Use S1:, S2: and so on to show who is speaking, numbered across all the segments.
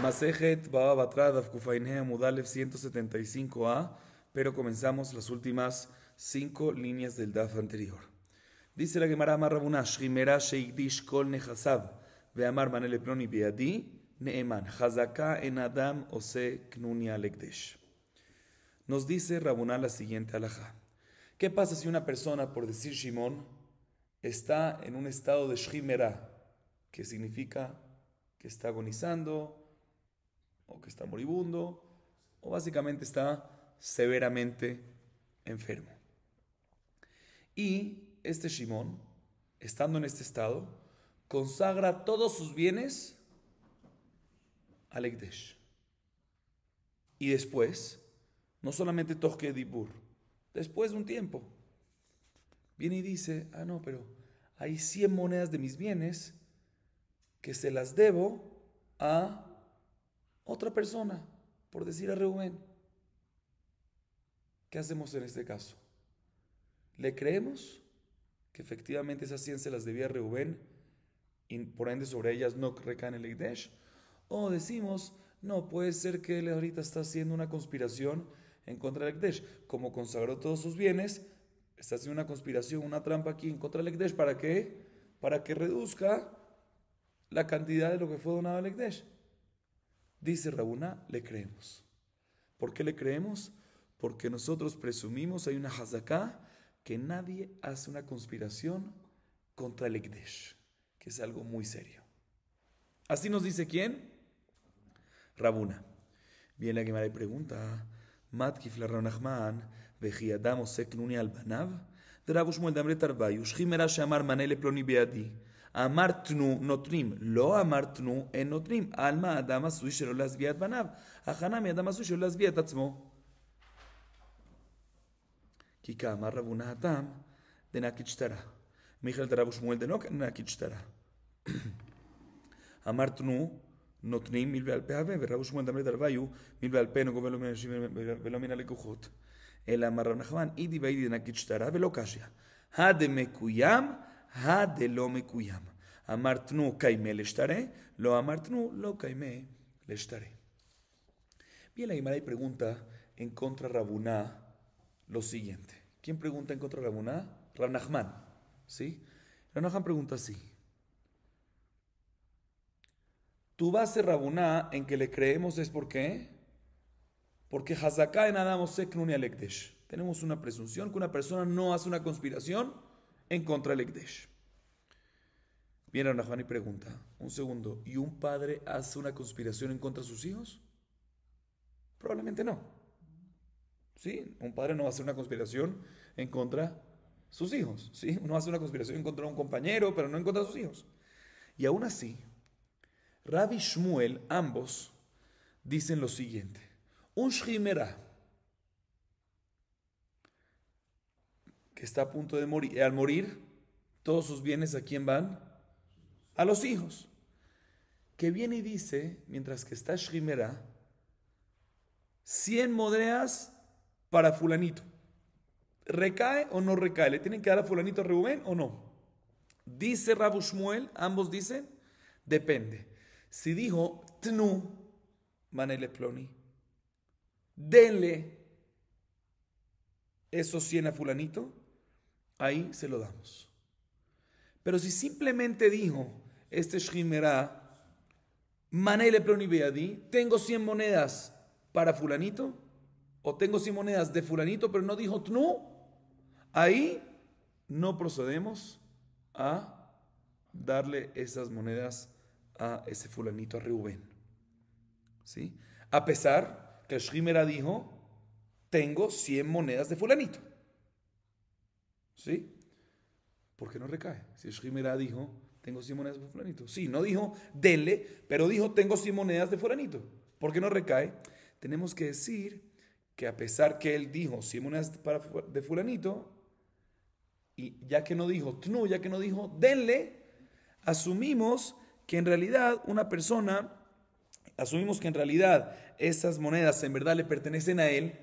S1: Masejet Baba Batra Daf Kufainea Mudalev 175a, pero comenzamos las últimas 5 líneas del Daf anterior. Dice la Gemara Amar Rabuna Shrimera Sheikdish Kol Nechasav Veamar Manele Ploni Beadi Neeman Hazaka en Adam Ose Knunia Lekdesh. Nos dice Rabuna la siguiente alajá. ¿Qué pasa si una persona, por decir Shimon, está en un estado de Shrimera, que significa que está agonizando, o que está moribundo, o básicamente está severamente enfermo? Y este Shimon, estando en este estado, consagra todos sus bienes al Ekdesh. Y después, no solamente Toche Dibur, después de un tiempo, viene y dice, no, pero hay 100 monedas de mis bienes que se las debo a otra persona, por decir a Reubén. ¿Qué hacemos en este caso? ¿Le creemos que efectivamente esas 100 se las debía a Reubén y por ende sobre ellas no recaen el Ekdesh? ¿O decimos, no, puede ser que él ahorita está haciendo una conspiración en contra del Ekdesh? Como consagró todos sus bienes, está haciendo una conspiración, una trampa aquí en contra del Ekdesh. ¿Para qué? Para que reduzca la cantidad de lo que fue donado al Ekdesh. Dice Rabuna, le creemos. ¿Por qué le creemos? Porque nosotros presumimos, hay una hazaká, que nadie hace una conspiración contra el Ekdesh, que es algo muy serio. Así nos dice ¿quién? Rabuna. Viene la Gemara y pregunta, Matkif la Raunachman, Vejiadam Osek Nuni al Banav, de Rav Shmuel Damre Tarvayu, Shchimera Shamar Manele Ploni Beadi. Amartnu notrim, lo amartnu en notrim. Alma Adam asui shelo lasviat banav. Achanami Adam asui shelo lasviat atzmo. Kika amar Rabuna Hatam de nakichtara. Michel de Rav Shmuel de nok nakichtara. Amartnu notrim milve al pehave. Rav Shmuel damre darvayu milve al peno go velo mina lekuchot. El amar Rav Nachman idi vaidi de nakichtara velo kashya. Hade mekuyam. Ha de lo me kuyam. Amartnu kaime leshtare, lo amartnu lo kaime leshtare. Bien, la Gemara pregunta en contra de Rabuna lo siguiente. ¿Quién pregunta en contra de Rabuna? Rav Nachman. ¿Sí? Rav Nachman pregunta así. Tu base Rabuna en que le creemos es ¿por qué? Porque Hazaká en Adam Osek Nuni al Ekdesh. Tenemos una presunción que una persona no hace una conspiración en contra del Ekdesh. Viene Rav Nachman y pregunta, un segundo, ¿y un padre hace una conspiración en contra de sus hijos? Probablemente no. ¿Sí? Un padre no hace una conspiración en contra de sus hijos. ¿Sí? Uno hace una conspiración en contra de un compañero, pero no en contra de sus hijos. Y aún así, Rav y Shmuel, ambos, dicen lo siguiente. Un shchimera que está a punto de morir, al morir, todos sus bienes ¿a quién van? A los hijos. Que viene y dice, mientras que está Shrimera, 100 monedas para fulanito. ¿Recae o no recae? ¿Le tienen que dar a fulanito a Reubén o no? Dice Rav Shmuel, ambos dicen, depende. Si dijo, Tnu, Manele Ploni, denle esos 100 a fulanito, ahí se lo damos. Pero si simplemente dijo, este Shchimera, Manele Ploni Beadi, tengo 100 monedas para fulanito, o tengo 100 monedas de fulanito, pero no dijo Tnu, ahí no procedemos a darle esas monedas a ese fulanito, a Reubén. ¿Sí? A pesar que el Shchimera dijo, tengo 100 monedas de fulanito. ¿Sí? ¿Por qué no recae? Si el Shchimera dijo, tengo 100 monedas de fulanito. Sí, no dijo, denle, pero dijo, tengo 100 monedas de fulanito. ¿Por qué no recae? Tenemos que decir que a pesar que él dijo 100 monedas de fulanito, y ya que no dijo Tnu, ya que no dijo denle, asumimos que en realidad esas monedas en verdad le pertenecen a él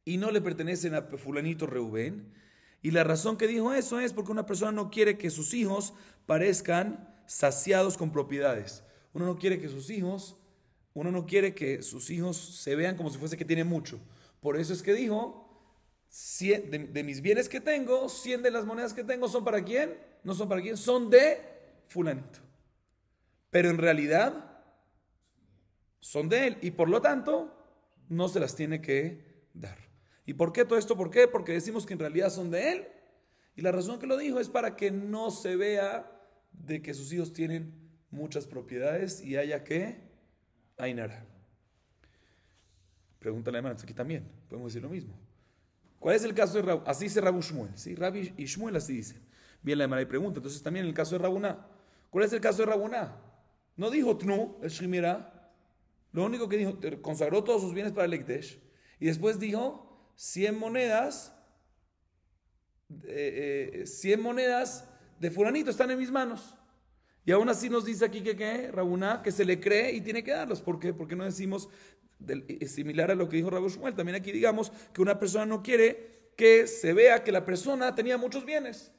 S1: y no le pertenecen a fulanito Reubén. Y la razón que dijo eso es porque una persona no quiere que sus hijos parezcan saciados con propiedades. Uno no quiere que sus hijos uno no quiere que sus hijos se vean como si fuese que tiene mucho. Por eso es que dijo, 100 de mis bienes que tengo, 100 de las monedas que tengo, ¿son para quién? No son para quién, son de fulanito. Pero en realidad son de él y por lo tanto no se las tiene que dar. ¿Y por qué todo esto? ¿Por qué? Porque decimos que en realidad son de él. Y la razón que lo dijo es para que no se vea de que sus hijos tienen muchas propiedades y haya que Ainara. Pregúntale a hermanos, aquí también podemos decir lo mismo. ¿Cuál es el caso de Rabu? Así dice Rabu Shmuel, ¿sí? Rabbi y Shmuel así dicen. Bien, la hermana y pregunta, entonces también en el caso de Rabuná. ¿Cuál es el caso de Rabuná? No dijo Tnu, el Shimira. Lo único que dijo, consagró todos sus bienes para el Ekdesh. Y después dijo 100 monedas, 100 monedas de fulanito están en mis manos. Y aún así nos dice aquí que Rabuná, que se le cree y tiene que darlos. ¿Por qué? Porque no decimos similar a lo que dijo Rabu Shmuel. También aquí digamos que una persona no quiere que se vea que la persona tenía muchos bienes.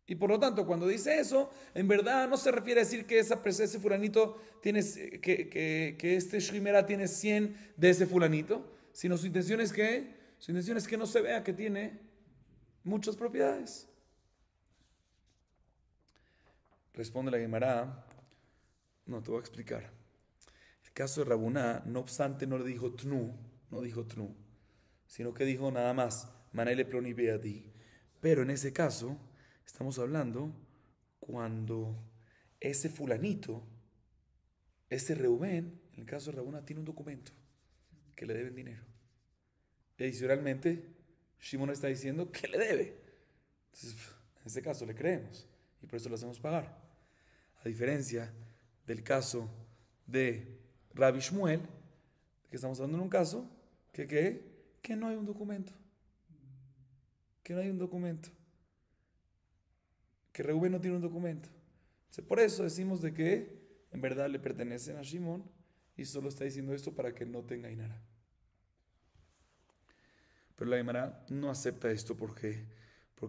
S1: Y por lo tanto, cuando dice eso, en verdad no se refiere a decir que ese fulanito tiene, que este Shrimera tiene 100 de ese fulanito, sino su intención es que no se vea que tiene muchas propiedades. Responde la Gemara, no te voy a explicar. El caso de Rabuná, no obstante, no dijo Tnu, sino que dijo nada más, Manele ploni beadi. Pero en ese caso, estamos hablando cuando ese fulanito, ese Reubén, en el caso de Rabuná, tiene un documento que le deben dinero. Y adicionalmente, Shimon está diciendo que le debe. Entonces, en ese caso le creemos y por eso lo hacemos pagar. A diferencia del caso de Rabbi Shmuel, que estamos hablando en un caso que no hay un documento. Que no hay un documento. Que Reubén no tiene un documento. Entonces, por eso decimos de que en verdad le pertenecen a Shimon y solo está diciendo esto para que no tenga Inara. Pero la Gemara no acepta esto porque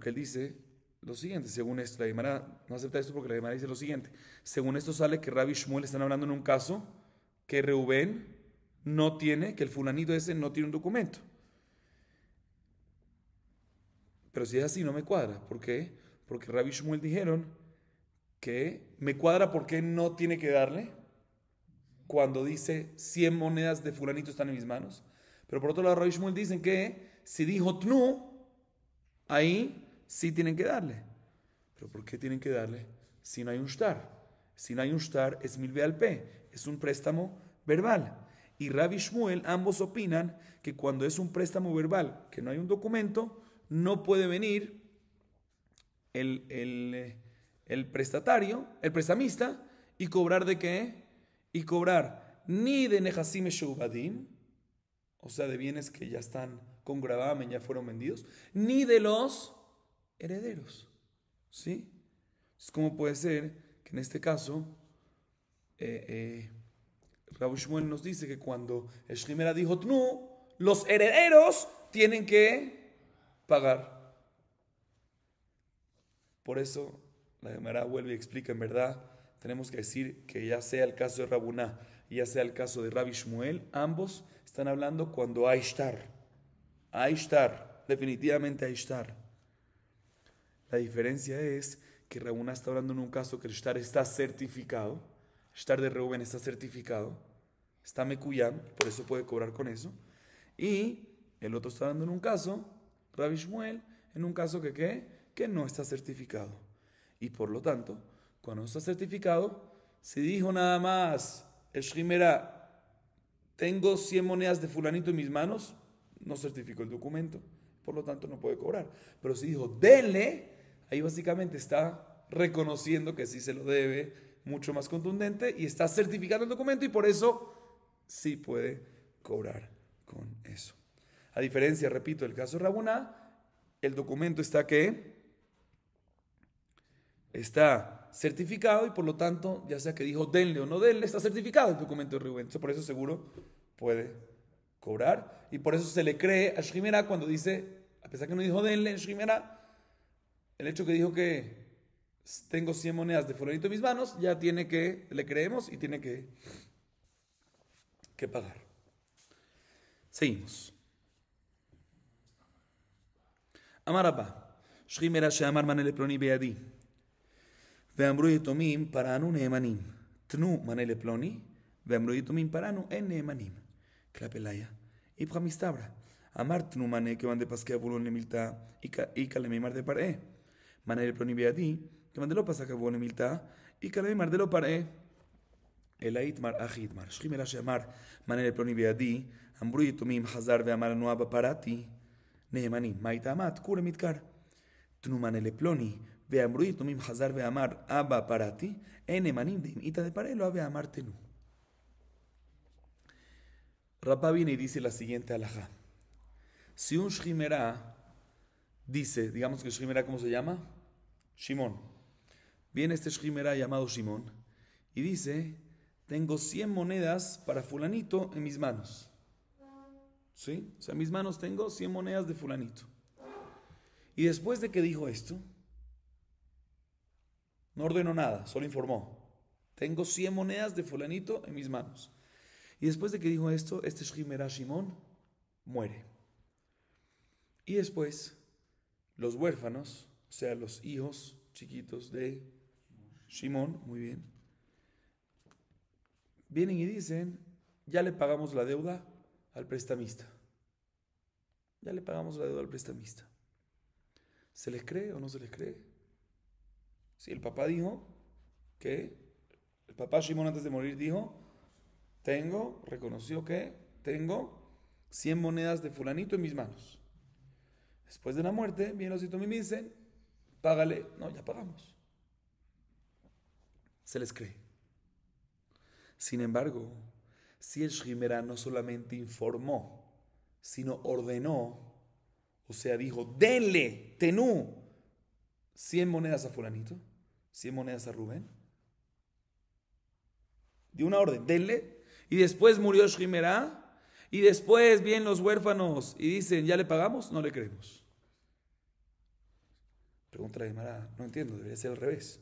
S1: él dice lo siguiente, según esto, la Gemara no acepta esto porque la Gemara dice lo siguiente. Según esto sale que Rabbi y Shmuel están hablando en un caso que Reubén no tiene, que el fulanito ese no tiene un documento. Pero si es así no me cuadra. ¿Por qué? Porque Rabbi y Shmuel dijeron que me cuadra porque no tiene que darle cuando dice 100 monedas de fulanito están en mis manos. Pero por otro lado Rabbi y Shmuel dicen que si dijo Tnu, ahí sí tienen que darle. ¿Pero por qué tienen que darle si no hay un shtar? Si no hay un shtar es milve al pe, es un préstamo verbal. Y Rabbi y Shmuel ambos opinan que cuando es un préstamo verbal, que no hay un documento, no puede venir el prestatario, el prestamista, y cobrar de qué? Y cobrar ni de nehasim sheubadim, o sea, de bienes que ya están con gravamen, ya fueron vendidos, ni de los herederos. ¿Sí? Entonces, ¿cómo puede ser que en este caso Rabbi Shmuel nos dice que cuando el Shrimera dijo Tnu, los herederos tienen que pagar? Por eso la Gemara vuelve y explica, en verdad, tenemos que decir que ya sea el caso de Rabuná y ya sea el caso de Rabbi Shmuel, ambos están hablando cuando hay shtar. Hay shtar, definitivamente hay shtar. La diferencia es que Rabuná está hablando en un caso que el shtar está certificado, el shtar de Reuben está certificado, está mekuyam, por eso puede cobrar con eso. Y el otro está hablando en un caso, Rabbi Shmuel, en un caso que no está certificado. Y por lo tanto, cuando no está certificado, si dijo nada más el Shrimera, tengo 100 monedas de fulanito en mis manos, no certificó el documento, por lo tanto no puede cobrar. Pero si dijo denle, ahí básicamente está reconociendo que sí se lo debe, mucho más contundente, y está certificando el documento y por eso sí puede cobrar con eso. A diferencia, repito, del caso de Rabuná, el documento está está certificado y por lo tanto, ya sea que dijo denle o no denle, está certificado el documento de Reuben. Por eso seguro puede cobrar y por eso se le cree a Shrimera cuando dice, a pesar que no dijo denle, Shrimera, el hecho que dijo que tengo 100 monedas de fulanito en mis manos, ya le creemos y tiene que pagar. Seguimos. Amar Abba, Shrimera Sheamar Manele Ploni Beadi, Veamru Yitomim Paranu Neemanim, Tnu Manele Ploni, Veamru Yitomim Paranu En Neemanim, Klapelaya, Ibra Mistabra, Amar Tnu Mane que van de Pasquea Bulon Nemilta, Ika Lemimar de Paré, Manele Ploni Beadi, que van de lo Pasaka Bulon Nemilta, Ika Lemimar de lo Paré, Elaitmar Achidmar, Shrimera Sheamar Manele Ploni Beadi, Amru Yitomim Hazar Veamar Nuaba Parati, נאמנים, מה התאמת? כולם מתקר. תנומנה לפלוני, ואמרו יתומים חזר ואמר, אבא פרעתי, אין נאמנים דעים איתה דפרע לו, ואמר תנו. Rabá viene y dice la siguiente alajá. Si un shrimera dice, digamos que shrimera, ¿cómo se llama? Shimón. Viene este shrimera llamado Shimón y dice, tengo 100 monedas para fulanito en mis manos. ¿Sí? O sea, en mis manos tengo 100 monedas de fulanito. Y después de que dijo esto, no ordenó nada, solo informó. Tengo 100 monedas de fulanito en mis manos. Y después de que dijo esto, este Shrimera Shimón muere. Y después, los huérfanos, o sea, los hijos chiquitos de Shimón, muy bien, vienen y dicen, ya le pagamos la deuda al prestamista. Ya le pagamos la deuda al prestamista. ¿Se les cree o no se les cree? Si el papá dijo que, el papá Shimón antes de morir dijo, reconoció que tengo 100 monedas de fulanito en mis manos. Después de la muerte, vienen los Yitomim y dicen, págale. No, ya pagamos. Se les cree. Sin embargo, si el Shrimera no solamente informó, sino ordenó, o sea, dijo, denle, tenú, 100 monedas a fulanito, 100 monedas a Rubén, dio una orden, denle, y después murió Shrimera, y después vienen los huérfanos y dicen, ¿ya le pagamos? No le creemos. Pregunta la Gemara, no entiendo, debería ser al revés.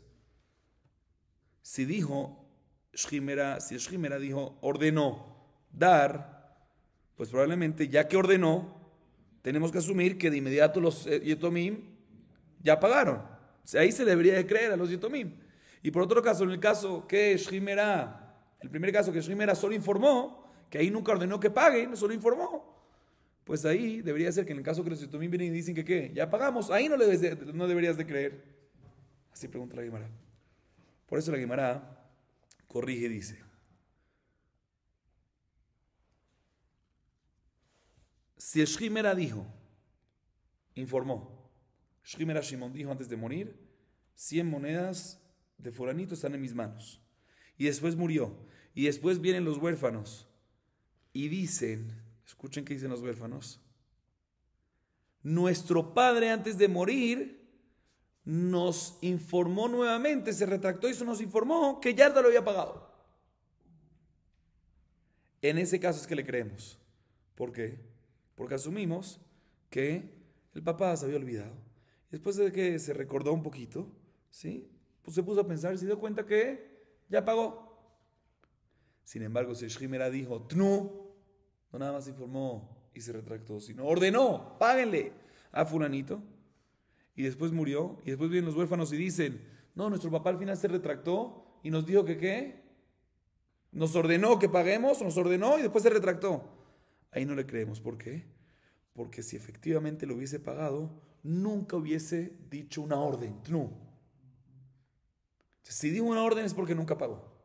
S1: Si dijo Shrimera, si el Shrimera dijo, ordenó dar, pues probablemente ya que ordenó, tenemos que asumir que de inmediato los Yetomim ya pagaron. O sea, ahí se debería de creer a los Yetomim. Y por otro caso, en el caso que Shrimera, el primer caso que Shrimera solo informó, que ahí nunca ordenó que paguen, solo informó, pues ahí debería ser que en el caso que los Yetomim vienen y dicen que ¿qué? Ya pagamos, ahí no deberías de creer. Así pregunta la Gemara. Por eso la Gemara corrige y dice, si el Shrimera dijo, informó, Shrimera Shimon dijo antes de morir, 100 monedas de fulanito están en mis manos, y después murió, y después vienen los huérfanos, y dicen, escuchen qué dicen los huérfanos, nuestro padre antes de morir nos informó nuevamente, se retractó y nos informó que ya te lo había pagado. En ese caso es que le creemos. ¿Por qué? Porque asumimos que el papá se había olvidado. Después de que se recordó un poquito, ¿sí? Pues se puso a pensar y se dio cuenta que ya pagó. Sin embargo, si Shrimera dijo, Tnu, no nada más informó y se retractó, sino ordenó, páguenle a fulanito. Y después murió, y después vienen los huérfanos y dicen, no, nuestro papá al final se retractó y nos dijo que ¿qué? Nos ordenó que paguemos, nos ordenó y después se retractó. Ahí no le creemos. ¿Por qué? Porque si efectivamente lo hubiese pagado, nunca hubiese dicho una orden. No. Si dijo una orden es porque nunca pagó.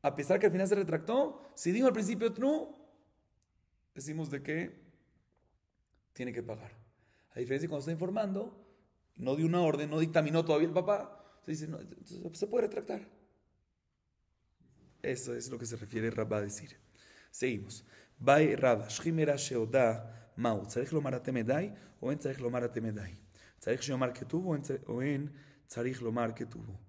S1: A pesar que al final se retractó, si dijo al principio no, decimos de que tiene que pagar. A diferencia de cuando está informando, no dio una orden, no dictaminó todavía el papá, se dice, no, se puede retractar. Eso es lo que se refiere Rabá a decir. Seguimos. Bai Rabá, Shrimera Sheoda Mau, ¿Tzarich lomar atemedai o en tzarich lomar atemedai? ¿Tzarich lomar ketuvo o en tzarich lomar ketuvo?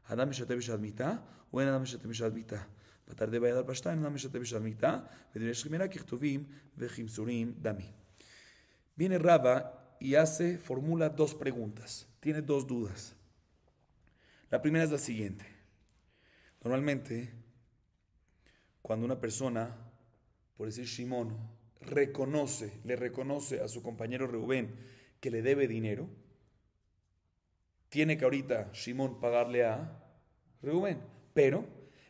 S1: ¿Adam משתה בשעת מיתה או אין אדם משתה בשעת מיתה? בתרדי ביד הפשטה אין אדם משתה בשעת מיתה ודברי שכימרה ככתובים וכמסורים דמי. Viene Rabá y formula dos preguntas, tiene dos dudas. La primera es la siguiente. Normalmente, cuando una persona, por decir Shimón, le reconoce a su compañero Reubén que le debe dinero, tiene que ahorita Shimón pagarle a Reubén. Pero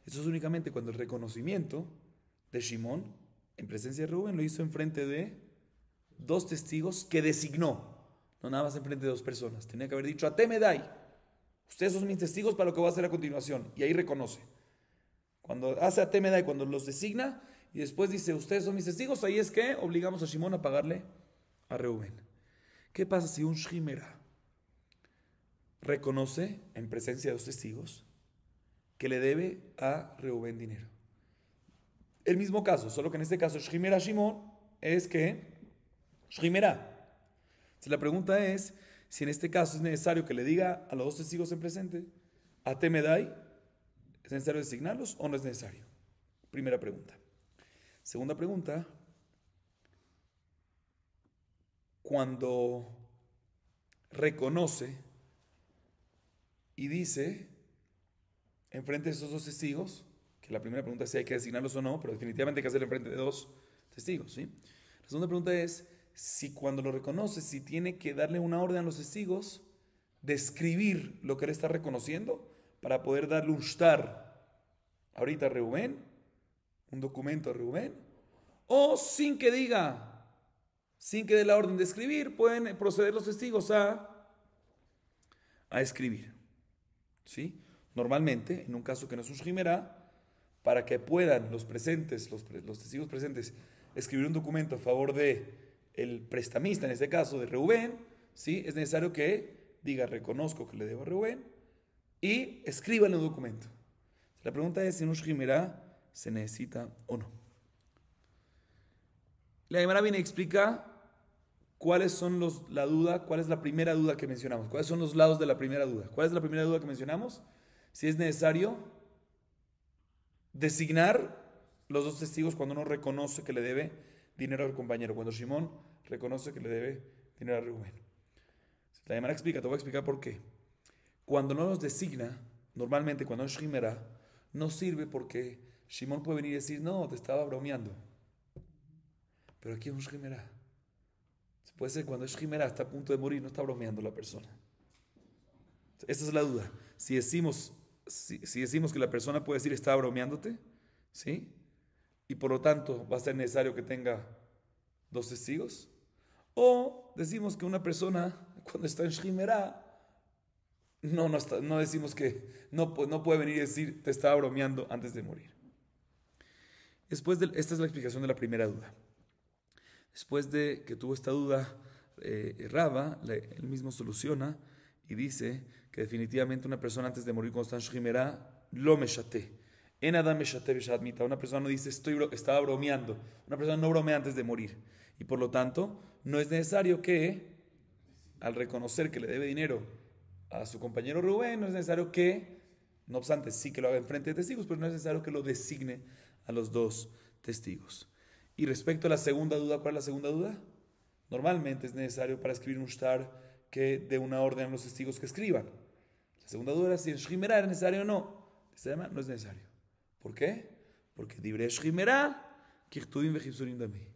S1: eso es únicamente cuando el reconocimiento de Shimón en presencia de Reubén lo hizo en frente de dos testigos que designó, no nada más en frente de dos personas. Tenía que haber dicho, Atemedai, ustedes son mis testigos para lo que voy a hacer a continuación. Y ahí reconoce. Cuando hace Atemedai, cuando los designa, y después dice, ustedes son mis testigos, ahí es que obligamos a Shimón a pagarle a Reubén. ¿Qué pasa si un Shimera reconoce en presencia de dos testigos que le debe a Reubén dinero? El mismo caso, solo que en este caso Shimera Shimón es que Shimera. Si la pregunta es si en este caso es necesario que le diga a los dos testigos en presente, Atemedai, ¿es necesario designarlos o no es necesario? Primera pregunta. Segunda pregunta, cuando reconoce y dice en frente de esos dos testigos, que la primera pregunta es si hay que designarlos o no, pero definitivamente hay que hacerlo en frente de dos testigos, ¿sí? La segunda pregunta es si cuando lo reconoce, si tiene que darle una orden a los testigos de escribir lo que él está reconociendo para poder darle un shtar ahorita a Reubén, un documento a Reubén, o sin que diga, sin que dé la orden de escribir, pueden proceder los testigos a escribir, ¿sí? Normalmente, en un caso que no es un shimera, para que puedan los presentes, los testigos presentes, escribir un documento a favor de el prestamista, en este caso de Reubén, ¿sí? Es necesario que diga, reconozco que le debo a Reubén, y escriban el documento. La pregunta es si en un shimera se necesita o no. La Gemara viene y explica cuáles son la duda, cuál es la primera duda que mencionamos, cuáles son los lados de la primera duda. ¿Cuál es la primera duda que mencionamos? Si es necesario designar los dos testigos cuando uno reconoce que le debe dinero al compañero, cuando Shimón reconoce que le debe dinero a Rubén. La Gemara explica, te voy a explicar por qué. Cuando no los designa, normalmente cuando es Shimera, no sirve porque Shimón puede venir y decir, no, te estaba bromeando. Pero aquí es un Shimera. Puede ser cuando es Shimera, está a punto de morir, no está bromeando la persona. Esa es la duda. Si decimos que la persona puede decir estaba bromeándote, ¿sí? Y por lo tanto va a ser necesario que tenga dos testigos. O decimos que una persona, cuando está en Shimera, no decimos que no puede venir y decir te estaba bromeando antes de morir. Esta es la explicación de la primera duda. Después de que tuvo esta duda, Rava, él mismo soluciona y dice que definitivamente una persona antes de morir cuando está en Shimera, lo meshate. En Adam meshate b'shat. Una persona no dice estaba bromeando. Una persona no bromea antes de morir. Y por lo tanto, no es necesario que, al reconocer que le debe dinero a su compañero Rubén, no es necesario que, no obstante, sí que lo haga en frente de testigos, pero no es necesario que lo designe a los dos testigos. Y respecto a la segunda duda, ¿cuál es la segunda duda? Normalmente es necesario para escribir un shtar que dé una orden a los testigos que escriban. La segunda duda es si en Shimera es necesario o no. No es necesario. ¿Por qué? Porque dibre Shimera, kichtuvim vejipsurim dami.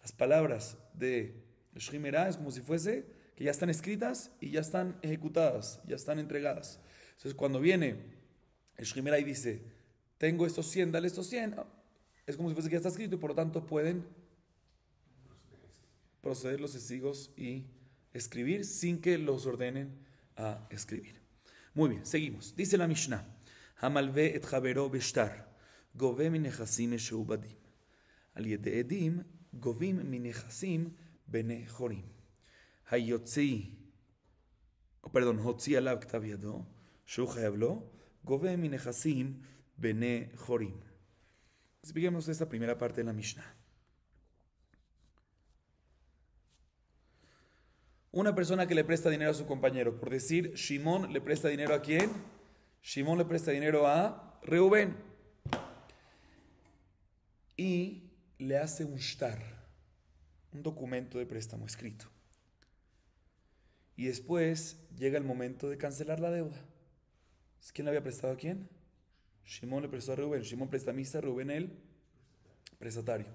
S1: Las palabras de Shimera es como si fuese que ya están escritas y ya están ejecutadas, ya están entregadas. Entonces cuando viene el Shimera y dice, tengo estos 100, dale estos 100, es como si fuese que ya está escrito y por lo tanto pueden proceder los testigos y escribir sin que los ordenen a escribir. Muy bien, seguimos. Dice la Mishnah, Hamalve et javero beshtar, gove minechasim sheubadim. Al yede edim, govim minechasim bene chorim. Hayotzi, hotzi alav ktav yado, sheu chayav lo, gove minechasim bene chorim. Expliquemos esta primera parte de la Mishnah. Una persona que le presta dinero a su compañero, por decir, Shimón le presta dinero ¿a quién? Shimón le presta dinero a Reubén. Y le hace un shtar, un documento de préstamo escrito. Y después llega el momento de cancelar la deuda. ¿Quién le había prestado a quién? Shimón le prestó a Reuben. Shimón prestamista, Reuben el prestatario.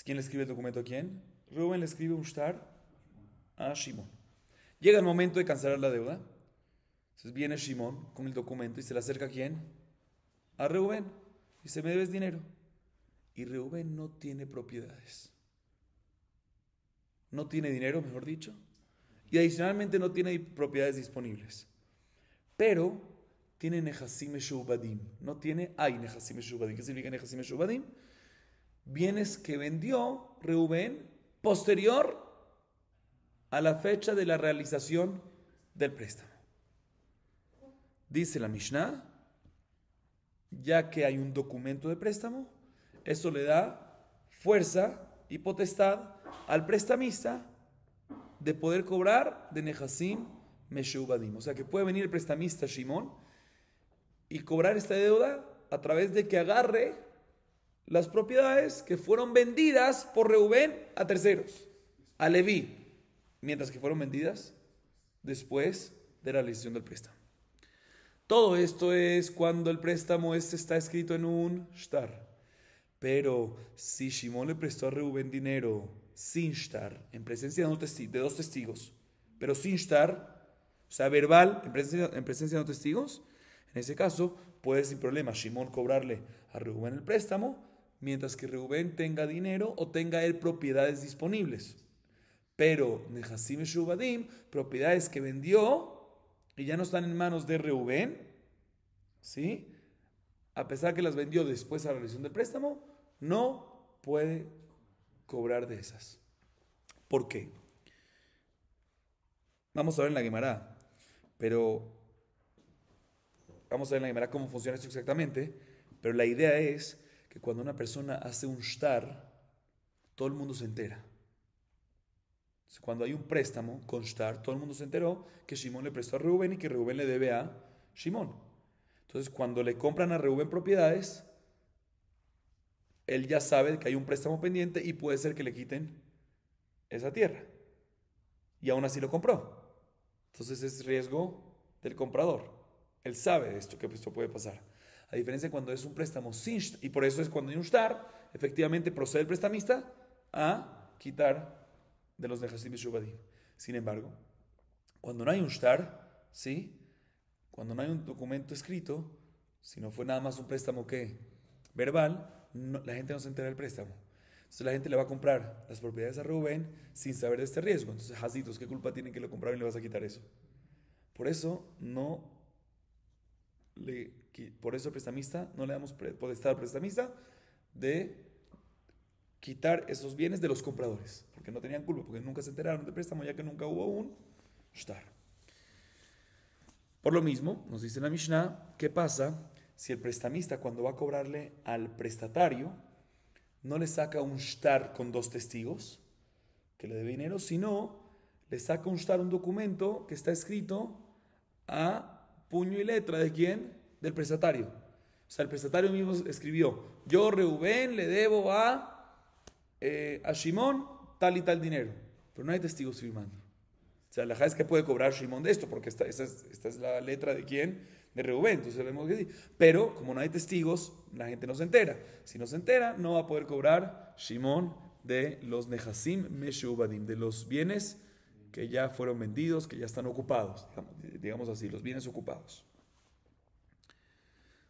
S1: ¿Quién le escribe el documento a quién? Reuben le escribe un shtar a Shimón. Llega el momento de cancelar la deuda. Entonces viene Shimón con el documento y se le acerca a quién? A Reuben. Dice, me debes dinero. Y Reuben no tiene propiedades. No tiene dinero, mejor dicho. Y adicionalmente no tiene propiedades disponibles. Pero tiene Nehasim Meshubadim. No tiene, hay Nehasim Meshubadim. ¿Qué significa Nehasim Meshubadim? Bienes que vendió Reuben posterior a la fecha de la realización del préstamo. Dice la Mishnah, ya que hay un documento de préstamo, eso le da fuerza y potestad al prestamista de poder cobrar de Nehasim Meshubadim. O sea que puede venir el prestamista Shimón y cobrar esta deuda a través de que agarre las propiedades que fueron vendidas por Reuben a terceros, a Leví, mientras que fueron vendidas después de la realización del préstamo. Todo esto es cuando el préstamo está escrito en un shtar. Pero si Shimón le prestó a Reuben dinero sin shtar, en presencia de dos testigos, pero sin shtar, o sea, verbal, en presencia de dos testigos, en ese caso puede sin problema Shimón cobrarle a Reuben el préstamo, mientras que Reuben tenga dinero o tenga él propiedades disponibles. Pero Nehasim Meshubadim, propiedades que vendió y ya no están en manos de Reuben, ¿sí? A pesar que las vendió después de la realización del préstamo, no puede cobrar de esas. ¿Por qué? Vamos a ver en la Gemara, pero vamos a ver en la Gemara cómo funciona esto exactamente, pero la idea es que cuando una persona hace un shtar, todo el mundo se entera. Cuando hay un préstamo con shtar, todo el mundo se enteró que Shimón le prestó a Reuben y que Reuben le debe a Shimón. Entonces, cuando le compran a Reuben propiedades, él ya sabe que hay un préstamo pendiente y puede ser que le quiten esa tierra. Y aún así lo compró. Entonces es riesgo del comprador. Él sabe esto, que esto puede pasar. A diferencia cuando es un préstamo sin shtar, y por eso es cuando hay un shtar, efectivamente procede el prestamista a quitar de los Nehasim Meshubadim. Sin embargo, cuando no hay un shtar, ¿sí? Cuando no hay un documento escrito, si no fue nada más un préstamo que verbal, la gente no se entera del préstamo. Entonces la gente le va a comprar las propiedades a Reuben sin saber de este riesgo. Entonces, Hasitos, ¿qué culpa tienen que lo compraron y le vas a quitar eso? Por eso por eso al prestamista no le damos potestad al prestamista de quitar esos bienes de los compradores, porque no tenían culpa, porque nunca se enteraron del préstamo, ya que nunca hubo un shtar. Por lo mismo, nos dice la Mishnah, ¿qué pasa si el prestamista cuando va a cobrarle al prestatario no le saca un shtar con dos testigos que le debe dinero, sino le saca un shtar, un documento que está escrito a puño y letra de quién? Del prestatario. O sea, el prestatario mismo escribió, yo Reuben le debo a Shimón tal y tal dinero, pero no hay testigos firmando. O sea, la es que puede cobrar Shimón de esto, porque esta es la letra de quién, de Reuben, entonces vemos que sí. Pero como no hay testigos, la gente no se entera. Si no se entera, no va a poder cobrar Shimón de los Nehasim Meshubadim, de los bienes que ya fueron vendidos, que ya están ocupados, digamos así, los bienes ocupados.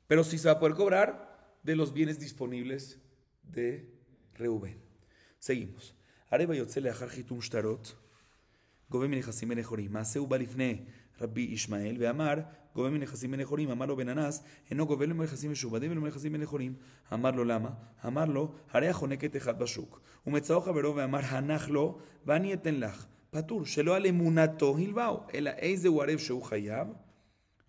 S1: Pero sí se va a poder cobrar de los bienes disponibles de Reuben. Seguimos. Areba yotze leachar chitum shtarot, גובה מנכסים בנכורים. מעשה הוא בא לפני רבי ישמעאל ואמר גובה מנכסים בנכורים. אמר לו בן אנס אינו גובה לו מנכסים משועבדים ולא מנכסים בנכורים. אמר לו למה? אמר לו הרי החונקת אחד בשוק ומצאו חברו ואמר הנח לו ואני אתן לך פטור שלא על אמונתו הלווהו אלא איזהו ערב שהוא חייב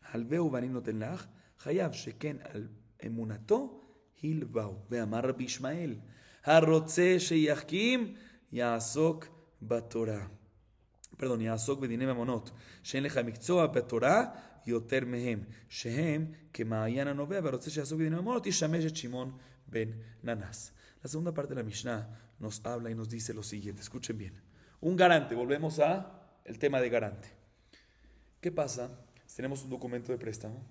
S1: הלווהו ואני נותן לך חייב שכן על אמונתו הלווהו. ואמר רבי ישמעאל הרוצה שיחכים יעסוק בתורה. פרדון, יעסוק בדיני ממונות, שאין לך מקצוע בתורה יותר מהם, שהם כמעיין הנובע, והרוצה שיעסוק בדיני ממונות, ישמש את שמעון ben Nanás. La segunda parte de la Mishnah nos habla y nos dice lo siguiente, escuchen bien. Un garante, volvemos a el tema de garante. ¿Qué pasa si tenemos un documento de préstamo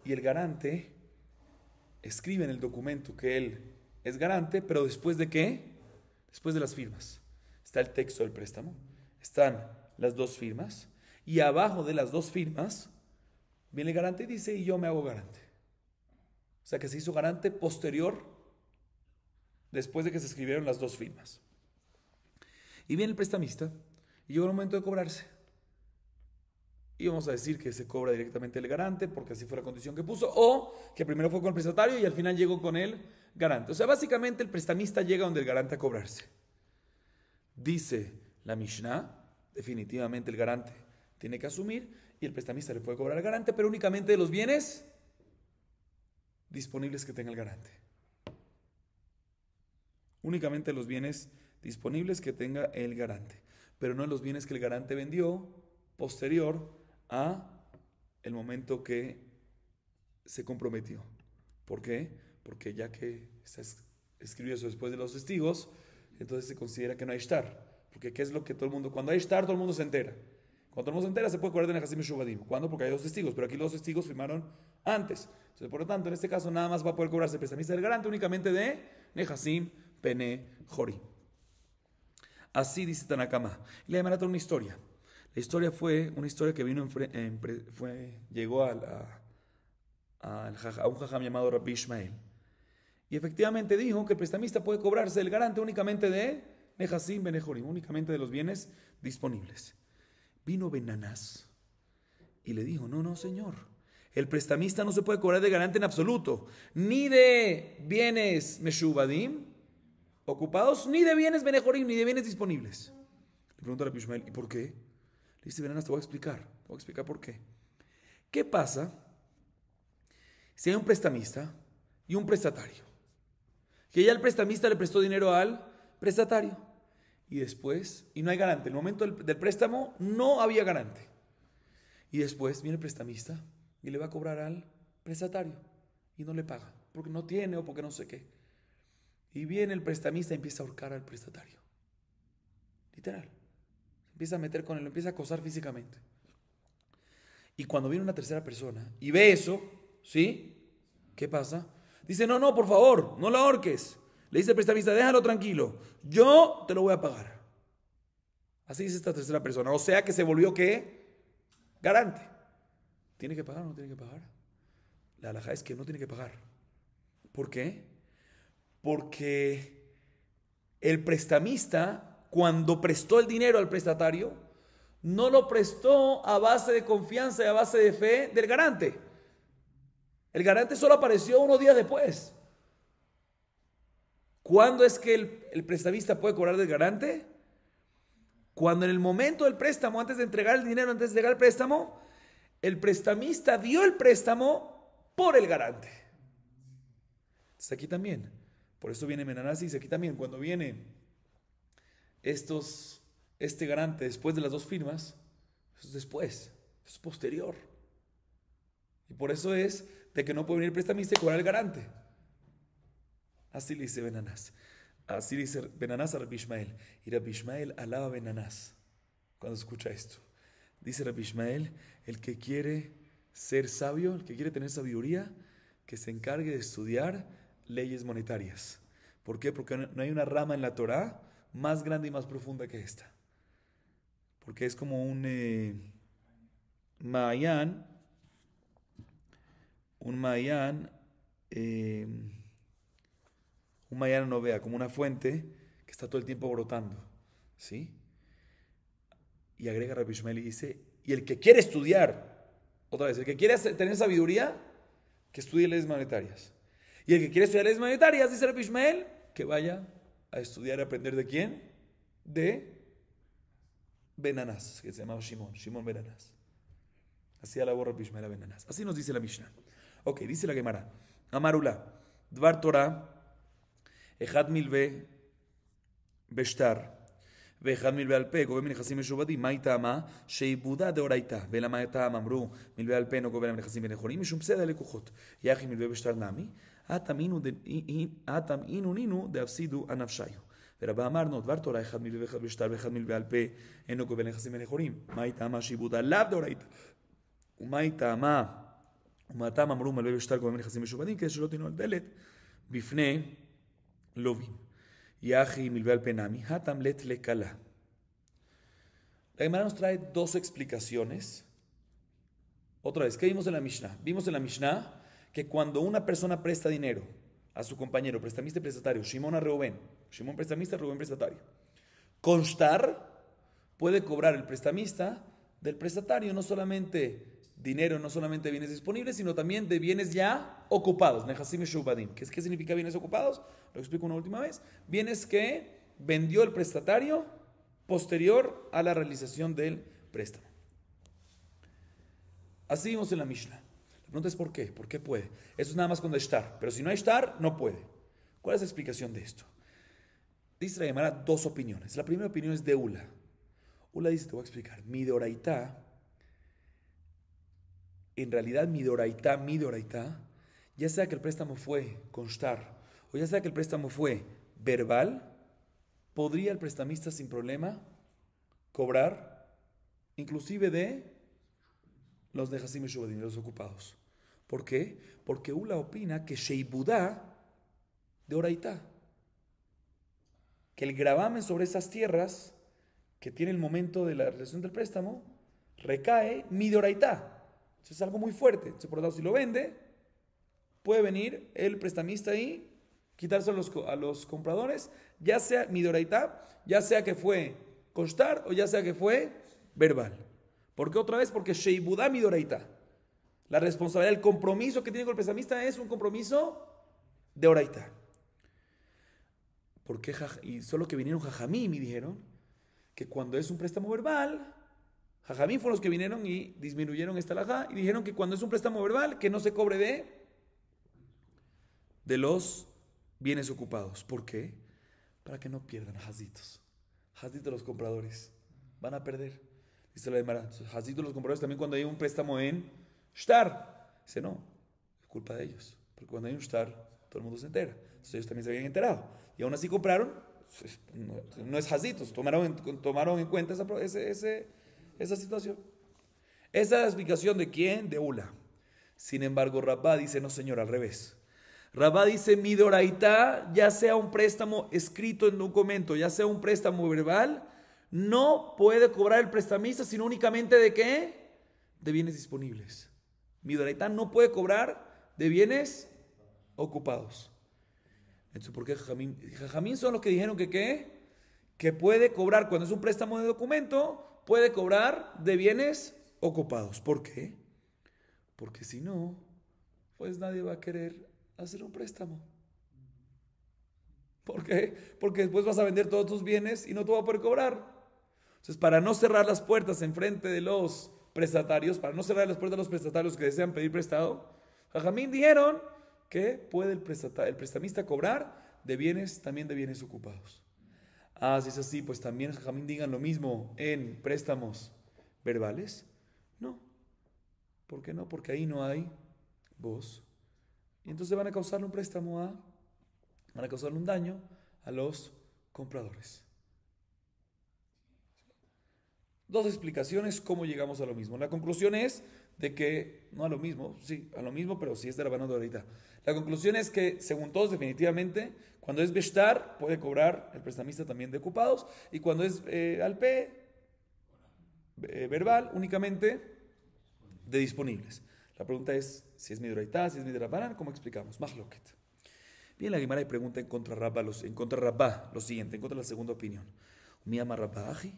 S1: y el garante escribe en el documento que él es garante, pero ¿después de qué? Después de las firmas. Está el texto del préstamo, están las dos firmas, y abajo de las dos firmas viene el garante y dice, y yo me hago garante. O sea que se hizo garante posterior, después de que se escribieron las dos firmas. Y viene el prestamista, y llegó el momento de cobrarse. Y vamos a decir que se cobra directamente el garante, porque así fue la condición que puso, o que primero fue con el prestatario y al final llegó con el garante. O sea, básicamente el prestamista llega donde el garante a cobrarse. Dice la Mishnah, definitivamente el garante tiene que asumir y el prestamista le puede cobrar al garante, pero únicamente de los bienes disponibles que tenga el garante. Únicamente los bienes disponibles que tenga el garante, pero no los bienes que el garante vendió posterior a el momento que se comprometió. ¿Por qué? Porque ya que se escribió eso después de los testigos, entonces se considera que no hay shtar. Porque ¿qué es lo que todo el mundo? Cuando hay shtar, todo el mundo se entera. Cuando todo el mundo se entera, se puede cobrar de Nehasim y Shubadim. ¿Cuándo? Porque hay dos testigos, pero aquí los testigos firmaron antes. Entonces, por lo tanto, en este caso, nada más va a poder cobrarse el prestamista del garante únicamente de Nehasim Pene Jorim. Así dice Tanakama. Y le llamará toda una historia. La historia fue una historia que vino llegó a un jajam llamado Rabbi Ishmael. Y efectivamente dijo que el prestamista puede cobrarse el garante únicamente de Nehasim Bene Jorim, únicamente de los bienes disponibles. Vino Ben-Nanás y le dijo, no, señor, el prestamista no se puede cobrar de garante en absoluto, ni de bienes Meshubadim, ocupados, ni de bienes Bene Jorim, ni de bienes disponibles. Le pregunta a Rabbi Ishmael, ¿y por qué? Le dice Ben-Nanás, te voy a explicar por qué. ¿Qué pasa si hay un prestamista y un prestatario? Que ya el prestamista le prestó dinero al prestatario y después, y no hay garante, en el momento del préstamo no había garante, y después viene el prestamista y le va a cobrar al prestatario y no le paga porque no tiene o porque no sé qué, y viene el prestamista y empieza a ahorcar al prestatario, literal, empieza a meter con él, lo empieza a acosar físicamente, y cuando viene una tercera persona y ve eso, ¿sí? ¿Qué pasa? Dice, no, por favor, no lo ahorques. Le dice el prestamista, déjalo tranquilo, yo te lo voy a pagar. Así dice esta tercera persona. O sea que se volvió, ¿qué? Garante. ¿Tiene que pagar o no tiene que pagar? La halajá es que no tiene que pagar. ¿Por qué? Porque el prestamista, cuando prestó el dinero al prestatario, no lo prestó a base de confianza y a base de fe del garante. El garante solo apareció unos días después. ¿Cuándo es que el prestamista puede cobrar del garante? Cuando en el momento del préstamo, antes de entregar el dinero, antes de entregar el préstamo, el prestamista dio el préstamo por el garante. Entonces aquí también, por eso viene Ben-Nanás y dice aquí también, cuando viene este garante después de las dos firmas, eso es después, eso es posterior. Y por eso es de que no puede venir el prestamista y cobrar el garante. Así le dice Ben-Nanás. Así dice Ben-Nanás a Rabbi Ishmael. Y Rabbi Ishmael alaba a Ben-Nanás cuando escucha esto. Dice Rabbi Ishmael, el que quiere ser sabio, el que quiere tener sabiduría, que se encargue de estudiar leyes monetarias. ¿Por qué? Porque no hay una rama en la Torá más grande y más profunda que esta. Porque es como un Mahayán, un Mahayán no vea, como una fuente que está todo el tiempo brotando, ¿sí? Y agrega Rabbi Ishmael y dice, y el que quiere estudiar, otra vez, el que quiere tener sabiduría, que estudie leyes monetarias. Y el que quiere estudiar leyes monetarias, dice Rabbi Ishmael, que vaya a estudiar y aprender ¿de quién? De Ben-Nanás, que se llamaba Shimon Ben-Nanás. Así alabó Rabbi Ishmael a Ben-Nanás. Así nos dice la Mishnah. Ok, dice la Gemara, Amarula, Dvar Torah, אחד מלווה בשטר ואחד מלווה על פה גובה מנכסים משועבדים, מה היא טעמה? שעיבודה דאורייתא, ולמה הטעם אמרו מלווה על פה אינו גובה מנכסים בני חורין משום פסד הלקוחות, יחי מלווה בשטר נמי, הטמאינו נינו דאפסידו הנפשיו. ורבה אמרנו דבר תורה אחד מלווה בשטר ואחד מלווה על פה אינו גובה מנכסים בני חורין, מה היא טעמה שעיבודה לאו דאורייתא, ומה היא טעמה ומעתם אמרו מלווה בשטר גורם נכסים משועבדים, כדי שלא תינו על דלת בפני לווים. יחי מלווה על פנמי, התם לת לקלה. La Gemara nos trae dos explicaciones. Otra vez, ¿qué vimos en la Mishnah? Vimos en la Mishnah que cuando una persona presta dinero a su compañero, prestamista y prestatario, Shimon a Reubén, Shimon prestamista, Reubén prestatario, constar puede cobrar el prestamista del prestatario no solamente dinero, no solamente bienes disponibles, sino también de bienes ya ocupados. Nehasim y Shubadim. ¿Qué significa bienes ocupados? Lo explico una última vez. Bienes que vendió el prestatario posterior a la realización del préstamo. Así vimos en la Mishnah. La pregunta es ¿por qué? ¿Por qué puede? Eso es nada más cuando hay shtar. Pero si no hay shtar, no puede. ¿Cuál es la explicación de esto? Dice la Gemara dos opiniones. La primera opinión es de Ula. Ula dice, te voy a explicar. Mi de oraitá, en realidad mi de oraitá, ya sea que el préstamo fue con shtar o ya sea que el préstamo fue verbal, podría el prestamista sin problema cobrar inclusive de los nehasim y shubadim, los ocupados. ¿Por qué? Porque Ula opina que sheibudá de oraitá, que el gravamen sobre esas tierras que tiene el momento de la realización del préstamo recae mi de oraitá. Entonces es algo muy fuerte. Entonces, por lo tanto, si lo vende, puede venir el prestamista ahí, quitarse a los compradores, ya sea mi de oraitá, ya sea que fue constar o ya sea que fue verbal. ¿Por qué otra vez? Porque sheibudá mi de oraitá. La responsabilidad, el compromiso que tiene con el prestamista es un compromiso de oraitá. ¿Por qué? Y solo que vinieron jajamim y dijeron que cuando es un préstamo verbal, jajamim fueron los que vinieron y disminuyeron esta halajá y dijeron que cuando es un préstamo verbal, que no se cobre de los bienes ocupados. ¿Por qué? Para que no pierdan hazitos. Hazitos los compradores van a perder. Dice la Gemara, hazitos los compradores también cuando hay un préstamo en shtar. Dice, no, es culpa de ellos. Porque cuando hay un shtar, todo el mundo se entera. Entonces ellos también se habían enterado. Y aún así compraron, no es hazitos, tomaron en cuenta esa situación. Esa es la explicación de quién, de Ula. Sin embargo, Rabá dice, no señor, al revés. Rabá dice, mi doraitá, ya sea un préstamo escrito en documento, ya sea un préstamo verbal, no puede cobrar el prestamista, sino únicamente ¿de qué? De bienes disponibles. Mi doraitá no puede cobrar de bienes ocupados. Entonces, ¿por qué Jajamín son los que dijeron que qué? Que puede cobrar, cuando es un préstamo de documento, puede cobrar de bienes ocupados. ¿Por qué? Porque si no, pues nadie va a querer hacer un préstamo. ¿Por qué? Porque después vas a vender todos tus bienes y no te va a poder cobrar. Entonces, para no cerrar las puertas en frente de los prestatarios, para no cerrar las puertas de los prestatarios que desean pedir prestado, Jajamín dijeron que puede el prestamista cobrar de bienes, también de bienes ocupados. Si es así, pues también Jajamín digan lo mismo en préstamos verbales. No. ¿Por qué no? Porque ahí no hay voz. Y entonces van a causarle van a causarle un daño a los compradores. Dos explicaciones cómo llegamos a lo mismo. La conclusión es de que, no a lo mismo, sí, a lo mismo, pero sí es de la mano de ahorita. La conclusión es que, según todos, definitivamente, cuando es Beshtar, puede cobrar el prestamista también de ocupados, y cuando es Alpe, verbal, únicamente de disponibles. La pregunta es si es Midoraitá, si es Midorabarán, ¿cómo explicamos? Mahloket. Bien, la Gemara pregunta en contra de Rabá lo siguiente, en contra de la segunda opinión. Mi ama Rabá aji,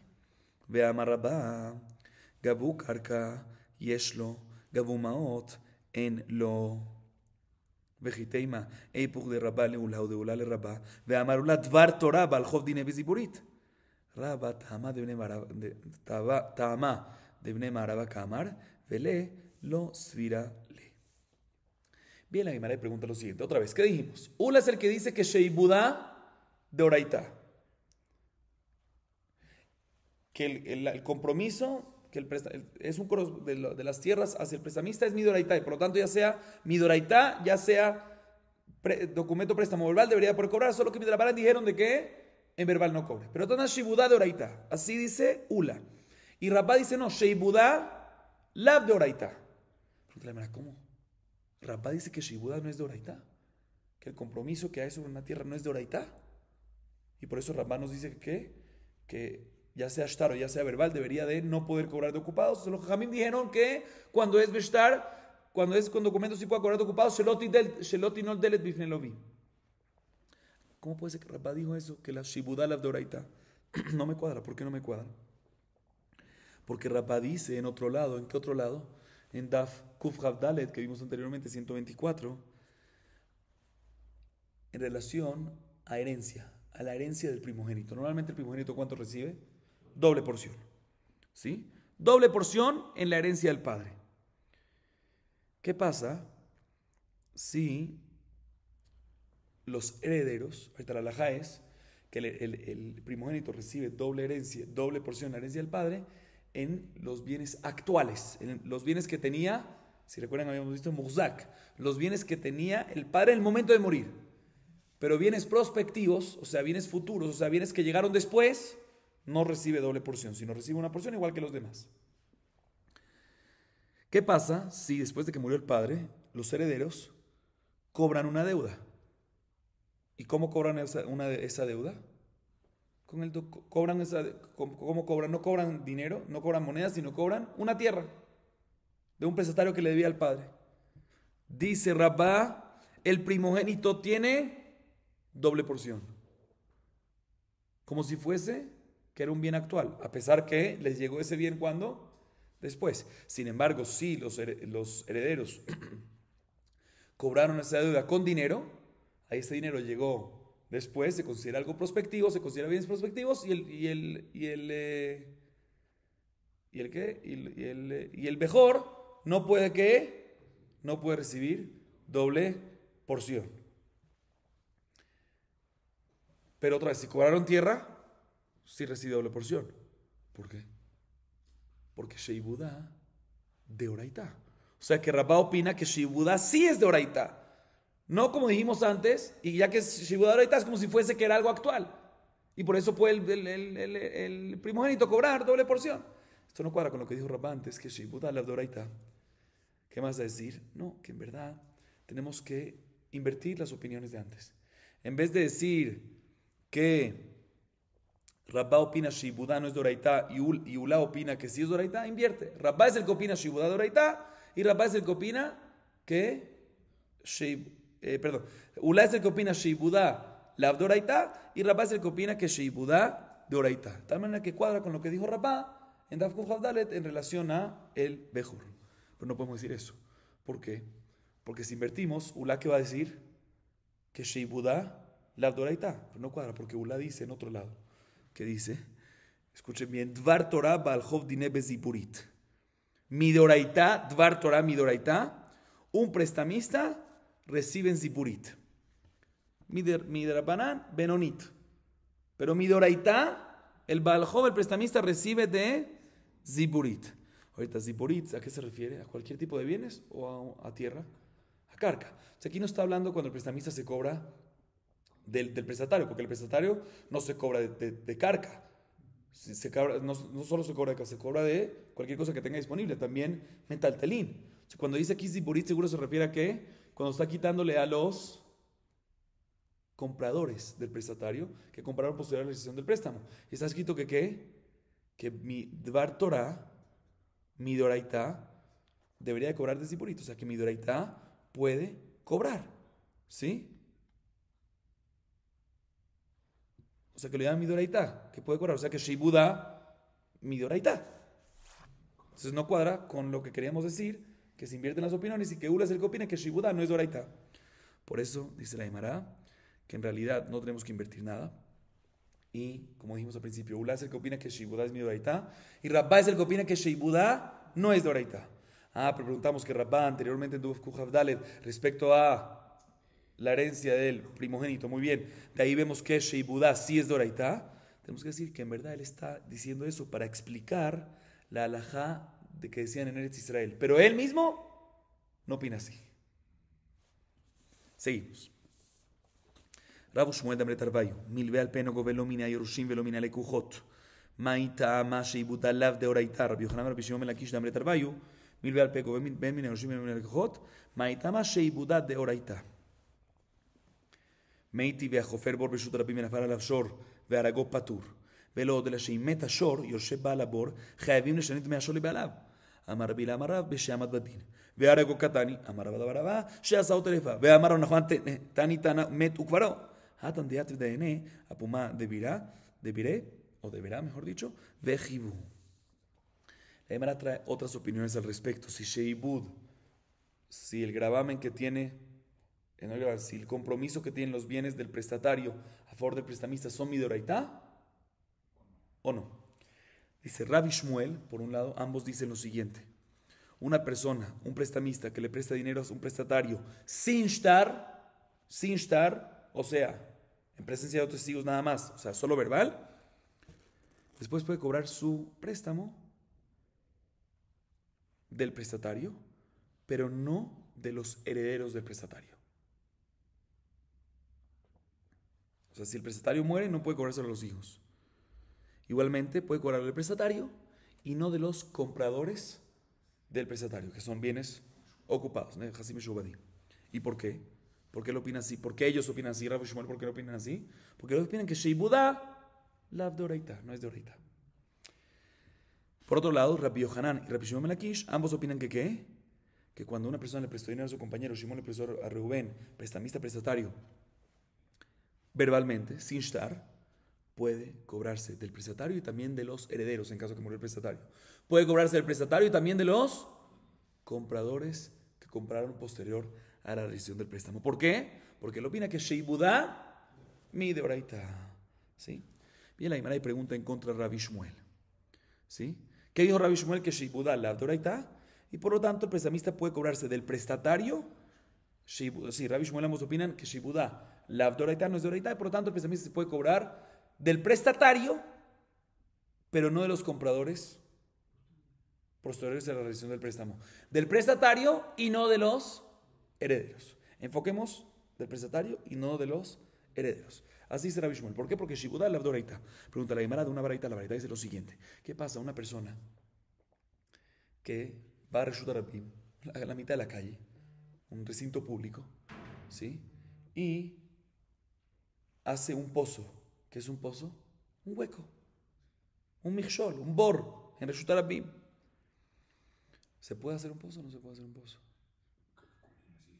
S1: ve ama Rabá, gabu karka, yeshlo, gabu maot, en lo vejiteima, eipuk de Rabá leula o de ula le Rabá, ve amarula dvar Torah, balchov dine beziburit. Rabá tama de bne maraba kamar, vele lo svira le. Bien, la Gemara pregunta lo siguiente, otra vez, ¿qué dijimos? Ula es el que dice que sheibudá de oraitá, que el compromiso, que es un de las tierras hacia el prestamista es midoraitá, y por lo tanto ya sea midoraitá, ya sea documento préstamo verbal, debería poder cobrar, solo que midorabarán dijeron de que en verbal no cobre. Pero entonces sheibudá de oraitá, así dice Ula. Y Rabá dice no, sheibudá lav de oraitá. ¿Cómo? Rabá dice que Shibudá no es de Oraitá, que el compromiso que hay sobre una tierra no es de Oraitá. Y por eso Rabá nos dice que ya sea shtar o ya sea verbal, debería de no poder cobrar de ocupados. Los Jamim dijeron que cuando es shtar, cuando es con documentos sí puede cobrar de ocupados, sheloti no delet bifnelovi. ¿Cómo puede ser que Rabá dijo eso? Que la Shibudá la de Oraitá. No me cuadra. ¿Por qué no me cuadra? Porque Rabá dice en otro lado, ¿en qué otro lado? En Daf Kuf Dalet, que vimos anteriormente, 124, en relación a herencia, a la herencia del primogénito. Normalmente el primogénito, ¿cuánto recibe? Doble porción. ¿Sí? Doble porción en la herencia del padre. ¿Qué pasa si los herederos, ahorita la halajá es que el primogénito recibe doble herencia, doble porción de la herencia del padre en los bienes actuales, en los bienes que tenía, si recuerdan habíamos visto Muzak, los bienes que tenía el padre en el momento de morir. Pero bienes prospectivos, o sea, bienes futuros, o sea, bienes que llegaron después, no recibe doble porción, sino recibe una porción igual que los demás. ¿Qué pasa si después de que murió el padre, los herederos cobran una deuda? ¿Y cómo cobran esa deuda? ¿Cómo cobran? No cobran dinero, no cobran monedas, sino cobran una tierra de un prestatario que le debía al padre. Dice Rabá, el primogénito tiene doble porción. Como si fuese que era un bien actual, a pesar que les llegó ese bien cuando después. Sin embargo, si los herederos cobraron esa deuda con dinero, ahí ese dinero llegó después, se considera algo prospectivo, se considera bienes prospectivos y el mejor no puede recibir doble porción. Pero otra vez, si cobraron tierra, sí recibe doble porción. ¿Por qué? Porque Sheibudá de Oraitá. O sea que Rabá opina que Sheibudá sí es de Oraitá. No como dijimos antes, y ya que Sheibudá de Oraitá es como si fuese que era algo actual. Y por eso puede el primogénito cobrar doble porción. Esto no cuadra con lo que dijo Rabá antes, que Sheibudá la de Oraitá. ¿Qué más a decir? No, que en verdad tenemos que invertir las opiniones de antes. En vez de decir que Rabá opina Sheibudá no es de Oraitá y Ulá opina que sí es de Oraitá, invierte. Rabá es el que opina Sheibudá de Oraitá y Rabá es el que opina que Ulá es el que opina Sheibudá la de Oraitá y Rabá es el que opina que Sheibudá de Oraitá. De tal manera que cuadra con lo que dijo Rabá en Daf Kuf Dalet en relación a el Bejor. Pero no podemos decir eso. ¿Por qué? Porque si invertimos, Ulá ¿qué va a decir? Que Sheibudá la de Oraitá. Pero no cuadra porque Ulá dice en otro lado. ¿Qué dice? Escuchen bien. Dvar Torah Balhov Dine Bezipurit. Midoraitá, Dvar Torah Midoraitá. Un prestamista recibe en Zipurit. Midrabanan Benonit. Pero Midoraitá, el Balhov, el prestamista, recibe de Zipurit. Ahorita, Zipurit, ¿a qué se refiere? ¿A cualquier tipo de bienes o a tierra? A carca. O sea, aquí no está hablando cuando el prestamista se cobra del prestatario, porque el prestatario no se cobra de carca. No solo se cobra de carca, se cobra de cualquier cosa que tenga disponible, también metaltelín. O sea, cuando dice aquí Zipurit, seguro se refiere a que cuando está quitándole a los compradores del prestatario que compraron posterior a la realización del préstamo. Y está escrito que ¿qué? Que mi Dvar Torah, mi Doraitá, debería de cobrar de Zipurit. O sea, que mi Doraitá puede cobrar. ¿Sí? O sea, que le llaman Midoraitá, que puede cobrar. O sea, que Sheibudá, Midoraitá. Entonces no cuadra con lo que queríamos decir, que se invierten las opiniones y que Ula es el que opina que Sheibudá no es Doraitá. Por eso, dice la Gemara, que en realidad no tenemos que invertir nada. Y, como dijimos al principio, Ula es el que opina que Sheibudá es Midoraitá. Y Rabá es el que opina que Sheibudá no es Doraitá. Pero preguntamos que Rabá anteriormente en Duf Kujav Dalet respecto a la herencia del primogénito, muy bien. De ahí vemos que Sheibudá sí es Doraitá. Tenemos que decir que en verdad él está diciendo eso para explicar la halajá de que decían en Eretz Israel. Pero él mismo no opina así. Seguimos. Rabu Shmuel Damre Tarvayu. Milve al peno govelo mina Yerushim velo mina lekujot. Maita ama Sheibudá lav de Doraitá. Rabbi Yohanan Rabbi Shimon Melakish Damre Tarvayu. Milveal Peko, Ben Mineoshim, Ben Mineoshim, Maitama Sheibudat de Oraita. Meiti והחופר בור ברשות הרבים ונפל עליו שור והרגו פטור. ולא עוד אלא שאם מת השור, יושב בעל הבור, חייבים לשלם דמי השור לבעליו. אמר רבי אליעזר רב בשעמד בדין. והרגו קטני, אמר רבא בר אבא, שעשה אותו לפה. ואמר רב נחמן תני מת וקברו. Hatan de Atvedene, Apuma de Viré, o de Verá, mejor dicho, Vejibu. La Gemara trae otras opiniones al respecto. Si Sheibud, si el gravamen que tiene, si el compromiso que tienen los bienes del prestatario a favor del prestamista son midoraitá o no. Dice Rabbi Shmuel, por un lado, ambos dicen lo siguiente. Una persona, un prestamista que le presta dinero a un prestatario sin shtar, o sea, en presencia de otros testigos nada más, o sea, solo verbal, después puede cobrar su préstamo del prestatario, pero no de los herederos del prestatario. O sea, si el prestatario muere, no puede cobrárselo a los hijos. Igualmente, puede cobrarlo el prestatario y no de los compradores del prestatario, que son bienes ocupados. ¿Y por qué? ¿Por qué lo opinan así? ¿Por qué ellos opinan así? Rabbi Shmuel, ¿por qué lo opinan así? Porque ellos opinan que Sheibudá, la de Oraita, no es de Oraita. Por otro lado, Rabbi Yohanan y Rabbi Shimon ben Lakish, ambos opinan que ¿qué? Que cuando una persona le prestó dinero a su compañero, Shimon le prestó a Reubén, prestamista, prestatario, verbalmente, sin shtar, puede cobrarse del prestatario y también de los herederos, en caso que murió el prestatario. Puede cobrarse del prestatario y también de los compradores que compraron posterior a la decisión del préstamo. ¿Por qué? Porque él opina que Sheibudá mi de Oraita. ¿Sí? Bien, la Gemara pregunta en contra de Rabbi Shmuel. ¿Sí? ¿Qué dijo Rabbi Shmuel? Que Sheibudá la de Oraita, y por lo tanto el prestamista puede cobrarse del prestatario. Sí, Rabbi Shmuel ambos opinan que Sheibudá la de Oraita no es de Oraita, y por lo tanto el prestamista se puede cobrar del prestatario, pero no de los compradores posteriores a la realización del préstamo. Del prestatario y no de los herederos. Enfoquemos del prestatario y no de los herederos. Así dice Rabbi Shmuel. ¿Por qué? Porque Sheibudá la Baraita. Pregunta la Gemara de una baraita a la baraita. Dice lo siguiente. ¿Qué pasa? Una persona que va a Reshut Rabim, a la mitad de la calle, un recinto público, ¿sí? Y hace un pozo. ¿Qué es un pozo? Un hueco. Un michol, un bor en Reshut Rabim. ¿Se puede hacer un pozo o no se puede hacer un pozo?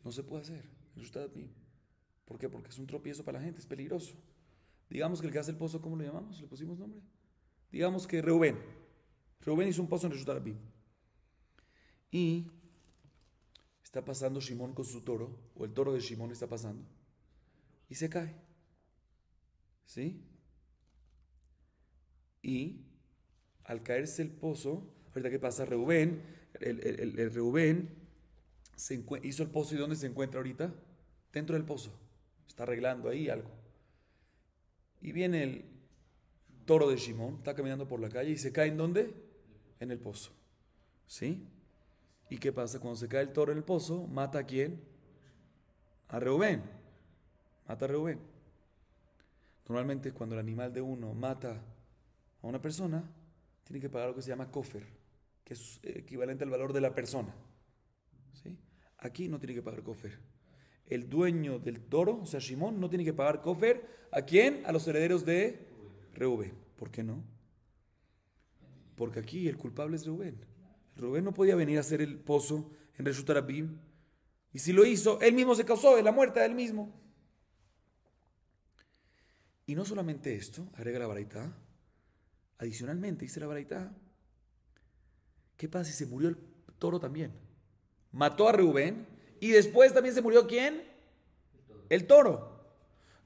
S1: No se puede hacer. ¿Por qué? Porque es un tropiezo para la gente, es peligroso. Digamos que el que hace el pozo, ¿cómo lo llamamos? ¿Le pusimos nombre? Digamos que Reubén hizo un pozo en Reshut Rabim. Y está pasando Shimón con su toro, o el toro de Shimón está pasando, y se cae. ¿Sí? Y al caerse el pozo, ahorita ¿qué pasa? Reubén, el Reubén hizo el pozo, y ¿dónde se encuentra ahorita? Dentro del pozo. Está arreglando ahí algo. Y viene el toro de Shimón, está caminando por la calle y se cae ¿en dónde? En el pozo. ¿Sí? ¿Y qué pasa? Cuando se cae el toro en el pozo, ¿mata a quién? A Reubén. Mata a Reubén. Normalmente cuando el animal de uno mata a una persona, tiene que pagar lo que se llama kofer, que es equivalente al valor de la persona. ¿Sí? Aquí no tiene que pagar kofer. El dueño del toro, o sea, Shimón, no tiene que pagar kofer. ¿A quién? A los herederos de Reubén. ¿Por qué no? Porque aquí el culpable es Reubén. Reubén no podía venir a hacer el pozo en Reshut Rabim. Y si lo hizo, él mismo se causó de la muerte de él mismo. Y no solamente esto, agrega la baraita. Adicionalmente, dice la baraita, ¿qué pasa si se murió el toro también? Mató a Reubén y después también se murió ¿quién? El toro.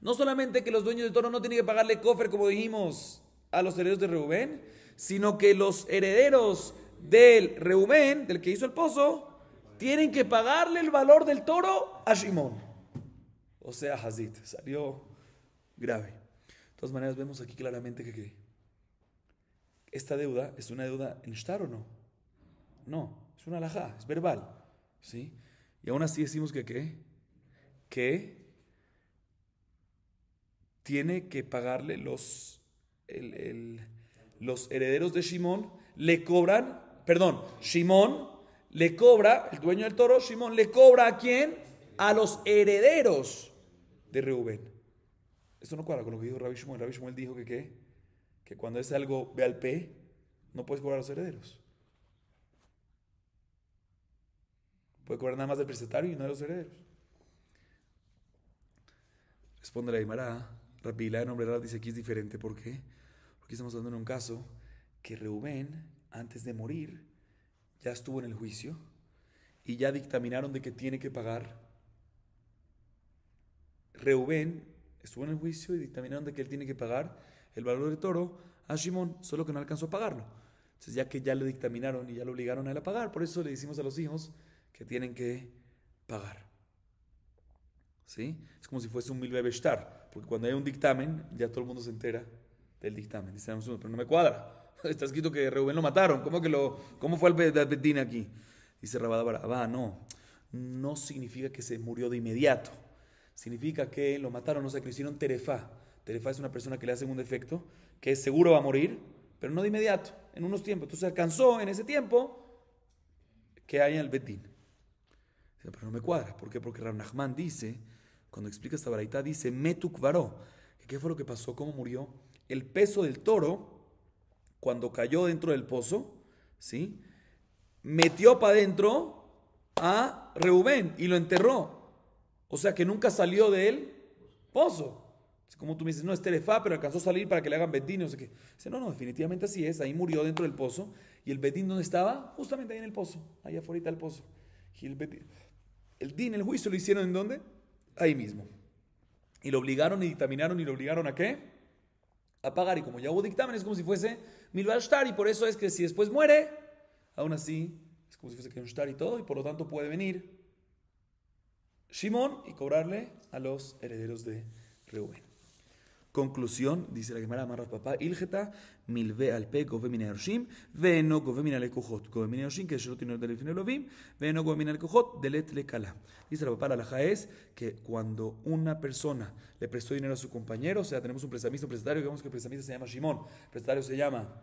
S1: No solamente que los dueños del toro no tienen que pagarle cofre, como dijimos, a los herederos de Reubén, sino que los herederos del Reubén, del que hizo el pozo, tienen que pagarle el valor del toro a Shimón. O sea, Hazit, salió grave. De todas maneras, vemos aquí claramente que esta deuda es una deuda en shtar o no. No, es una alajá, es verbal. ¿Sí? Y aún así decimos que tiene que pagarle los herederos de Shimón, le cobran, Shimón le cobra, el dueño del toro, Shimon, le cobra ¿a quién? A los herederos de Reubén. Esto no cuadra con lo que dijo Rabbi Shmuel. Rabbi Shmuel dijo que ¿qué? Que cuando es algo ve al P, no puedes cobrar a los herederos. Puede cobrar nada más del prestatario y no de los herederos. Responde la Guimara. Rabbi Hillel, nombre raro, dice aquí es diferente. ¿Por qué? Porque estamos hablando en un caso que Reubén, antes de morir, ya estuvo en el juicio y ya dictaminaron de que tiene que pagar. Reubén estuvo en el juicio y dictaminaron de que él tiene que pagar el valor del toro a Shimon, solo que no alcanzó a pagarlo. Entonces, ya que ya le dictaminaron y ya lo obligaron a él a pagar, por eso le decimos a los hijos que tienen que pagar. ¿Sí? Es como si fuese un milve beshtar, porque cuando hay un dictamen, ya todo el mundo se entera del dictamen. Dice, pero no me cuadra. Está escrito que Reubén lo mataron. ¿Cómo fue el Bedín aquí? Dice Rabada Barabá, no significa que se murió de inmediato. Significa que lo mataron, o sea, que lo hicieron terefá. Terefá es una persona que le hacen un defecto, que seguro va a morir, pero no de inmediato, en unos tiempos. Entonces alcanzó en ese tiempo que haya el Bedín. Pero no me cuadra. ¿Por qué? Porque Rav Nachman dice, cuando explica esta baraita, dice, Metuk varó. ¿Qué fue lo que pasó? ¿Cómo murió? El peso del toro, cuando cayó dentro del pozo, ¿sí? Metió para adentro a Reubén y lo enterró. O sea que nunca salió del pozo. Como tú me dices, no es terefá, pero alcanzó a salir para que le hagan bedín, no sé qué. Dice, no, definitivamente así es. Ahí murió dentro del pozo. ¿Y el bedín dónde estaba? Justamente ahí en el pozo, allá afuera del pozo. Y el din, el juicio lo hicieron ¿en dónde? Ahí mismo. Y lo obligaron y dictaminaron y lo obligaron ¿a qué? A pagar. Y como ya hubo dictamen, es como si fuese milva shtar. Y por eso es que si después muere, aún así es como si fuese que un shtar y todo. Y por lo tanto puede venir Shimon y cobrarle a los herederos de Reubén. Conclusión, dice la Gemara Amarra Papá, Ilgeta, milve al pe, gove min hershim, ve no gove min alekujot, gove min hershim, que yo tiene del finelovim, ve no gove min alekujot, delet le kala. Dice la Papá, la laja es que cuando una persona le prestó dinero a su compañero, o sea, tenemos un prestamista, un prestatario, digamos que el prestamista se llama Shimon, el prestatario se llama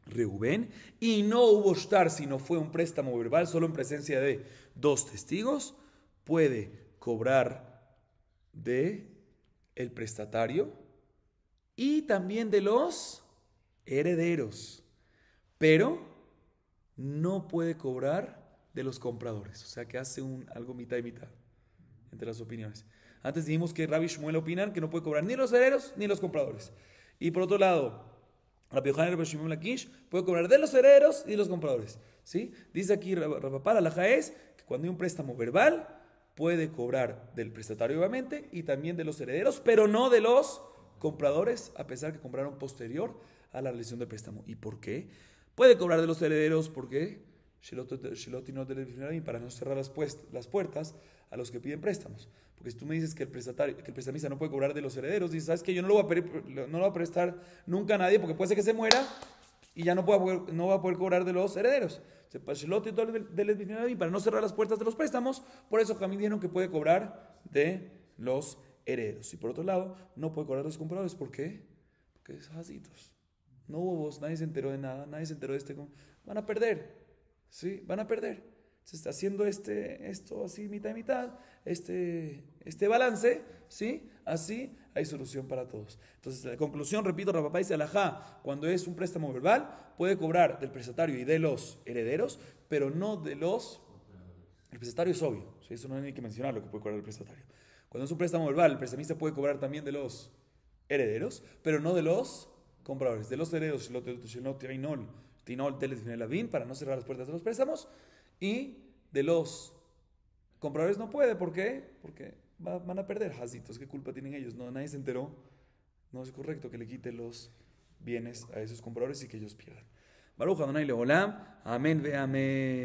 S1: Reubén, y no hubo shtar, sino fue un préstamo verbal, solo en presencia de dos testigos, puede cobrar de el prestatario y también de los herederos, pero no puede cobrar de los compradores, o sea que hace algo mitad y mitad entre las opiniones. Antes dijimos que Rabbi Shmuel opinan que no puede cobrar ni los herederos ni los compradores, y por otro lado Rabbi Yohanan y Rabbi Shimon Lakish puede cobrar de los herederos y de los compradores, ¿sí? Dice aquí Rabapá, la halajá es que cuando hay un préstamo verbal puede cobrar del prestatario obviamente y también de los herederos, pero no de los compradores, a pesar que compraron posterior a la realización del préstamo. ¿Y por qué? Puede cobrar de los herederos, ¿por qué? Para no cerrar las puertas a los que piden préstamos. Porque si tú me dices que el prestamista no puede cobrar de los herederos, dices, ¿sabes qué? Yo no lo voy a prestar nunca a nadie porque puede ser que se muera y ya no va a poder cobrar de los herederos. Para no cerrar las puertas de los préstamos, por eso Jamín dijeron que puede cobrar de los herederos. Y por otro lado, no puede cobrar de los compradores. ¿Por qué? Porque es jazitos. No hubo voz, nadie se enteró de nada, nadie se enteró de van a perder, ¿sí? Van a perder. Se está haciendo esto así mitad y mitad, este balance, ¿sí? Así hay solución para todos. Entonces, la conclusión, repito, Rapapá dice, alajá, cuando es un préstamo verbal, puede cobrar del prestatario y de los herederos, pero no de los... El prestatario es obvio, ¿sí? Eso no hay ni que mencionar lo que puede cobrar el prestatario. Cuando es un préstamo verbal, el prestamista puede cobrar también de los herederos, pero no de los compradores. De los herederos, para no cerrar las puertas de los préstamos, y de los compradores no puede. ¿Por qué? Porque van a perder jazitos. ¿Qué culpa tienen ellos? No, nadie se enteró. No es correcto que le quite los bienes a esos compradores y que ellos pierdan. Baruch Adonai Leolam. Amén ve amén.